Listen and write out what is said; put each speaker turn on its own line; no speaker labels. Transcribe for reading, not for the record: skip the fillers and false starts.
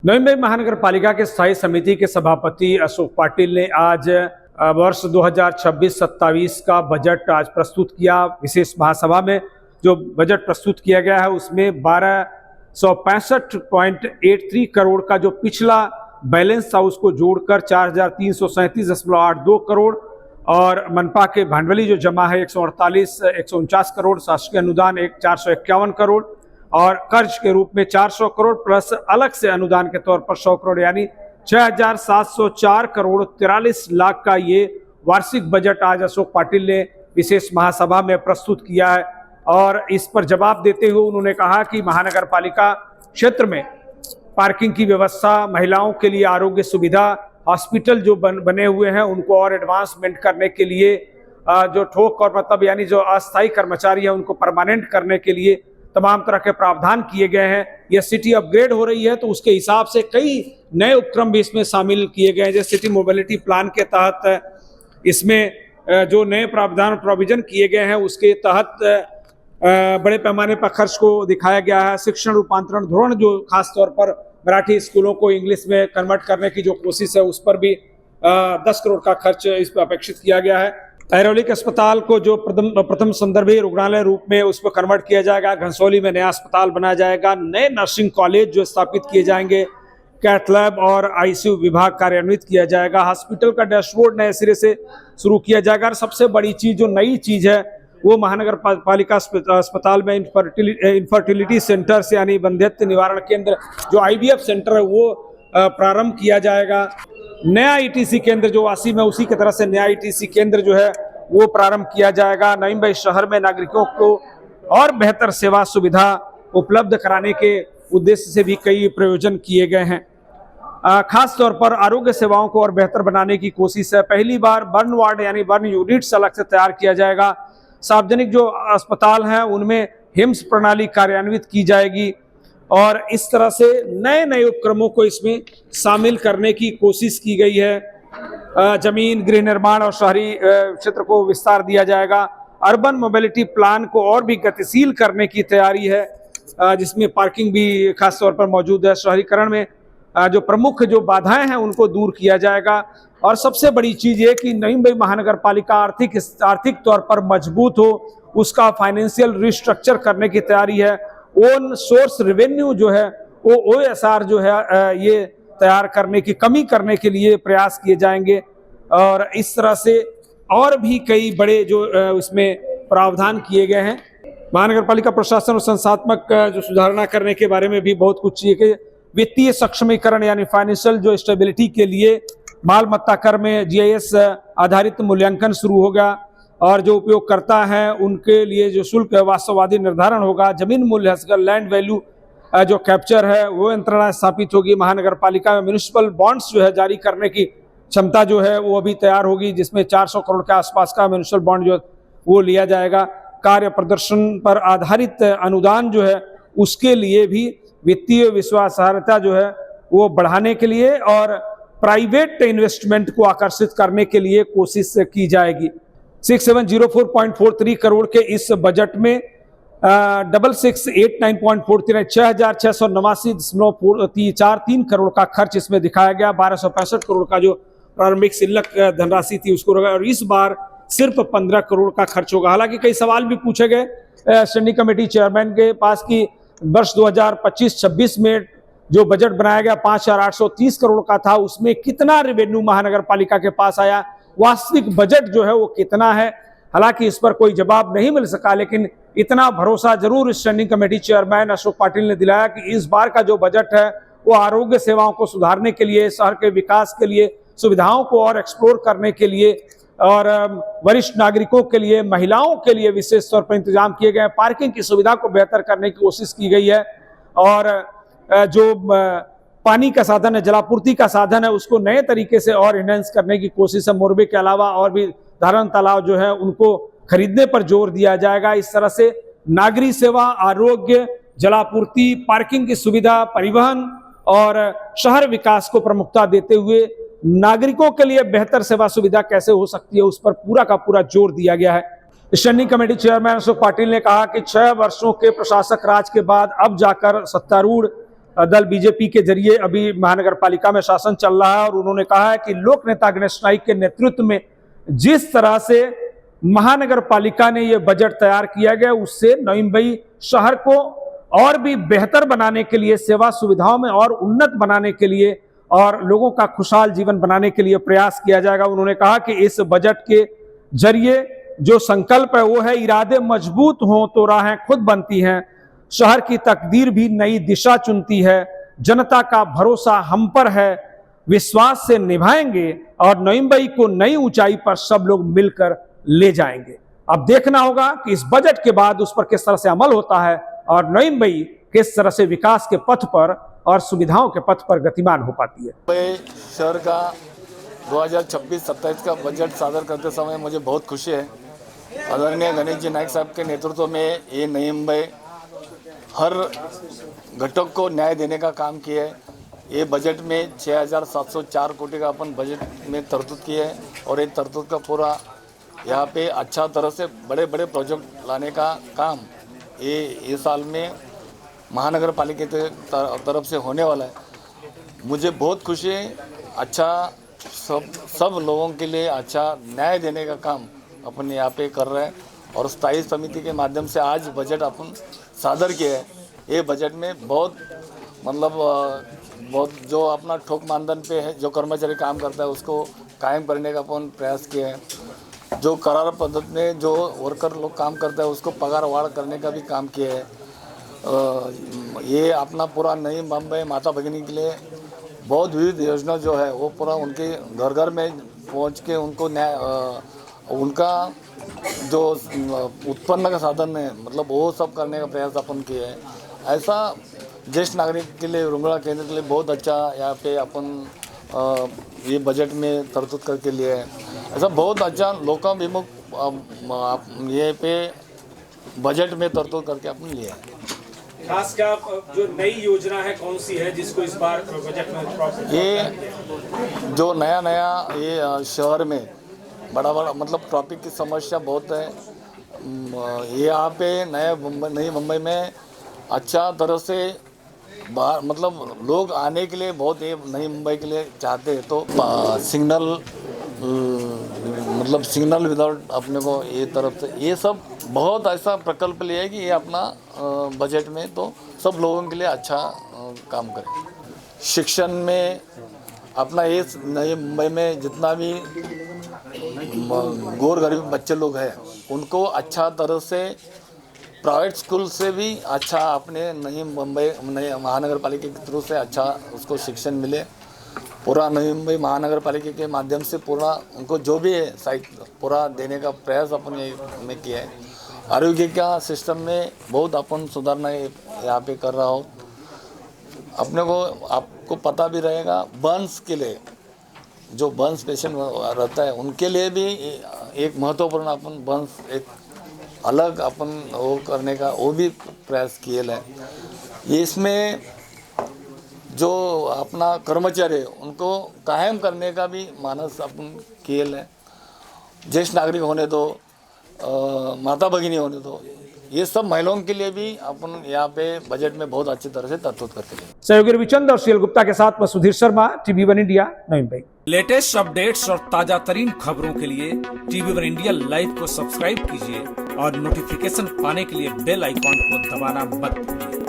नवी मुंबई महानगर पालिका के स्थायी समिति के सभापति अशोक पाटिल ने आज वर्ष 2026-27 का बजट आज प्रस्तुत किया। विशेष महासभा में जो बजट प्रस्तुत किया गया है उसमें 1265.83 करोड़ का जो पिछला बैलेंस था उसको जोड़कर 4337.82 करोड़ और मनपा के भांडवली जो जमा है 149 करोड़, शासकीय अनुदान 451 करोड़ और कर्ज के रूप में 400 करोड़ प्लस अलग से अनुदान के तौर पर 100 करोड़ यानी 6,704 करोड़ 43 लाख का ये वार्षिक बजट आज अशोक पाटिल ने विशेष महासभा में प्रस्तुत किया है। और इस पर जवाब देते हुए उन्होंने कहा कि महानगर पालिका क्षेत्र में पार्किंग की व्यवस्था, महिलाओं के लिए आरोग्य सुविधा, हॉस्पिटल जो बने हुए हैं उनको और एडवांसमेंट करने के लिए, जो ठोक और मतलब यानी जो अस्थायी कर्मचारी है उनको परमानेंट करने के लिए तमाम तरह के प्रावधान किए गए हैं। यह सिटी अपग्रेड हो रही है तो उसके हिसाब से कई नए उपक्रम भी इसमें शामिल किए गए हैं। जैसे सिटी मोबिलिटी प्लान के तहत इसमें जो नए प्रावधान प्रोविजन किए गए हैं उसके तहत बड़े पैमाने पर खर्च को दिखाया गया है। शिक्षण रूपांतरण धोरण जो खास तौर पर मराठी स्कूलों को इंग्लिश में कन्वर्ट करने की जो कोशिश है उस पर भी 10 करोड़ का खर्च इस पर अपेक्षित किया गया है। ऐरोली के अस्पताल को जो प्रथम संदर्भीय रुग्णालय रूप में उस पर कन्वर्ट किया जाएगा। घनसोली में नया अस्पताल बनाया जाएगा। नए नर्सिंग कॉलेज जो स्थापित किए जाएंगे, कैथ लैब और आईसीयू विभाग कार्यान्वित किया जाएगा। हॉस्पिटल का डैशबोर्ड नए सिरे से शुरू किया जाएगा। और सबसे बड़ी चीज जो नई चीज है वो महानगर पालिका अस्पताल में इनफर्टिलिटी सेंटर से यानी वंध्यत्व निवारण केंद्र जो IVF सेंटर है वो प्रारंभ किया जाएगा। नया ETC केंद्र जो वासी में उसी की तरह से नया ETC केंद्र जो है वो प्रारंभ किया जाएगा। नई मुंबई शहर में नागरिकों को और बेहतर सेवा सुविधा उपलब्ध कराने के उद्देश्य से भी कई प्रयोजन किए गए हैं। खास तौर पर आरोग्य सेवाओं को और बेहतर बनाने की कोशिश है। पहली बार बर्न वार्ड यानी बर्न यूनिट्स अलग से तैयार किया जाएगा। सार्वजनिक जो अस्पताल हैं उनमें हिम्स प्रणाली कार्यान्वित की जाएगी और इस तरह से नए नए उपक्रमों को इसमें शामिल करने की कोशिश की गई है। जमीन, गृह निर्माण और शहरी क्षेत्र को विस्तार दिया जाएगा। अर्बन मोबिलिटी प्लान को और भी गतिशील करने की तैयारी है, जिसमें पार्किंग भी खास तौर पर मौजूद है। शहरीकरण में जो प्रमुख जो बाधाएं हैं उनको दूर किया जाएगा। और सबसे बड़ी चीज ये कि नई मुंबई महानगर पालिका आर्थिक तौर पर मजबूत हो, उसका फाइनेंशियल रिस्ट्रक्चर करने की तैयारी है। ओन सोर्स रेवेन्यू जो है वो OSR जो है ये तैयार करने की कमी करने के लिए प्रयास किए जाएंगे। और इस तरह से और भी कई बड़े जो इसमें प्रावधान किए गए हैं। महानगर पालिका प्रशासन और संस्थात्मक जो सुधारणा करने के बारे में भी बहुत कुछ चाहिए कि वित्तीय सक्षमीकरण यानी फाइनेंशियल जो स्टेबिलिटी के लिए माल मत्ता कर में GIS आधारित मूल्यांकन शुरू होगा और जो उपयोगकर्ता हैं उनके लिए जो शुल्क वास्तववादी निर्धारण होगा। जमीन मूल्य लैंड वैल्यू जो कैप्चर है वो यंत्रणा स्थापित होगी। महानगर पालिका में म्यूनिसिपल बॉन्ड्स जो है जारी करने की क्षमता जो है वो अभी तैयार होगी, जिसमें 400 करोड़ के आसपास का म्यूनिसिपल बॉन्ड जो वो लिया जाएगा। कार्य प्रदर्शन पर आधारित अनुदान जो है उसके लिए भी वित्तीय विश्वासार्हता जो है वो बढ़ाने के लिए और प्राइवेट इन्वेस्टमेंट को आकर्षित करने के लिए कोशिश की जाएगी। 6704.43 करोड़ के इस बजट में 6689.43 6,689.43 करोड़ का खर्च इसमें दिखाया गया। 1265 करोड़ का जो प्रारंभिक शिल्लक धनराशि थी उसको रखा और इस बार सिर्फ 15 करोड़ का खर्च होगा। हालांकि कई सवाल भी पूछे गए स्टैंडिंग कमेटी चेयरमैन के पास कि वर्ष 2025-26 में जो बजट बनाया गया 5,830 करोड़ का था, उसमें कितना रेवेन्यू महानगर पालिका के पास आया, वास्तविक बजट जो है वो कितना है। हालांकि इस पर कोई जवाब नहीं मिल सका, लेकिन इतना भरोसा जरूर standing committee chairman Ashok Patil ने दिलाया कि इस बार का जो बजट है वो आरोग्य सेवाओं को सुधारने के लिए, शहर के विकास के लिए, सुविधाओं को और एक्सप्लोर करने के लिए और वरिष्ठ नागरिकों के लिए, महिलाओं के लिए विशेष तौर पर इंतजाम किए गए। पार्किंग की सुविधा को बेहतर करने की कोशिश की गई है और जो पानी का साधन है, जलापूर्ति का साधन है, उसको नए तरीके से और इनहेंस करने की कोशिश है। मोरबे के अलावा और भी धारण तालाब जो है उनको खरीदने पर जोर दिया जाएगा। इस तरह से नागरिक सेवा, आरोग्य, जलापूर्ति, पार्किंग की सुविधा, परिवहन और शहर विकास को प्रमुखता देते हुए नागरिकों के लिए बेहतर सेवा सुविधा कैसे हो सकती है उस पर पूरा का पूरा जोर दिया गया है। Standing committee chairman Ashok Patil ने कहा कि 6 वर्षों के प्रशासक राज के बाद अब जाकर सत्तारूढ़ दल बीजेपी के जरिए अभी महानगर पालिका में शासन चल रहा है और उन्होंने कहा है कि लोक नेता गणेश नाइक के नेतृत्व में जिस तरह से महानगर पालिका ने यह बजट तैयार किया गया उससे नवी मुंबई शहर को और भी बेहतर बनाने के लिए, सेवा सुविधाओं में और उन्नत बनाने के लिए और लोगों का खुशहाल जीवन बनाने के लिए प्रयास किया जाएगा। उन्होंने कहा कि इस बजट के जरिए जो संकल्प है वो है, इरादे मजबूत हों तो राहें खुद बनती हैं, शहर की तकदीर भी नई दिशा चुनती है, जनता का भरोसा हम पर है, विश्वास से निभाएंगे और नई मुंबई को नई ऊंचाई पर सब लोग मिलकर ले जाएंगे। अब देखना होगा कि इस बजट के बाद उस पर किस तरह से अमल होता है और नई मुंबई किस तरह से विकास के पथ पर और सुविधाओं के पथ पर गतिमान हो पाती है।
मुंबई शहर का 2026-27 का बजट सादर करते समय मुझे बहुत खुशी है। आदरणीय गणेश जी नाइक साहब के नेतृत्व में ये नई मुंबई हर घटक को न्याय देने का काम किया है। ये बजट में 6,704 कोटि का अपन बजट में तरतूद किया है और ये तरतूद का पूरा यहाँ पे अच्छा तरह से बड़े बड़े प्रोजेक्ट लाने का काम ये साल में महानगर पालिका की तरफ से होने वाला है। मुझे बहुत खुशी है। अच्छा सब लोगों के लिए अच्छा न्याय देने का काम अपन यहाँ पे कर रहे हैं और स्थायी समिति के माध्यम से आज बजट अपन सादर किया है। ये बजट में बहुत जो अपना ठोक मानधन पे है, जो कर्मचारी काम करता है उसको कायम करने का अपन प्रयास किया है। जो करार पद्धति में जो वर्कर लोग काम करता है उसको पगार वाढ़ करने का भी काम किया है। ये अपना पूरा नई मुंबई माता भगिनी के लिए बहुत विविध योजना जो है वो पूरा उनके घर घर में पहुंच के उनको न्याय उनका जो उत्पन्न का साधन है वो सब करने का प्रयास अपन किए है। ऐसा ज्येष्ठ नागरिक के लिए रुंगड़ा केंद्र के लिए बहुत अच्छा यहाँ पे अपन ये बजट में तरतूद करके लिए है। ऐसा बहुत अच्छा लोकाभिमुख ये पे बजट में तरतूद करके अपन लिए है।
खास क्या जो नई योजना है कौन सी है जिसको इस बार बजट में
ये जो नया ये शहर में बड़ा ट्रैफिक की समस्या बहुत है। ये यहाँ पे नई मुंबई में अच्छा तरह से बाहर लोग आने के लिए बहुत ये नई मुंबई के लिए चाहते हैं तो सिग्नल विदाउट अपने को ये तरफ से ये सब बहुत ऐसा प्रकल्प लिया है कि ये अपना बजट में तो सब लोगों के लिए अच्छा काम करे। शिक्षण में अपना ये नई मुंबई में जितना भी गौर गरीब बच्चे लोग हैं उनको अच्छा तरह से प्राइवेट स्कूल से भी अच्छा अपने नई मुंबई नई महानगर पालिका के थ्रू से अच्छा उसको शिक्षण मिले। पूरा नई मुंबई महानगर पालिका के माध्यम से पूरा उनको जो भी है साइट पूरा देने का प्रयास अपन में किया है। आरोग्य का सिस्टम में बहुत अपन सुधारना यहाँ पे कर रहा हो। अपने को आपको पता भी रहेगा बर्न्स के लिए जो बर्न्स पेशेंट रहता है उनके लिए भी एक महत्वपूर्ण अपन बर्न्स एक अलग अपन वो करने का वो भी प्रयास किए है। इसमें जो अपना कर्मचारी है उनको कायम करने का भी मानस अपन किए है। ज्येष्ठ नागरिक होने दो, माता भगिनी होने दो, ये सब महिलाओं के लिए भी अपन यहाँ पे बजट में बहुत अच्छी तरह से तरतूद करते हैं।
सहयोगी रविचंद और सीएल गुप्ता के साथ मैं सुधीर शर्मा, TV1 इंडिया, नई मुंबई। लेटेस्ट अपडेट्स और ताजा तरीन खबरों के लिए TV1 इंडिया लाइव को सब्सक्राइब कीजिए और नोटिफिकेशन पाने के लिए बेल आइकॉन को दबाना मत भूलिए।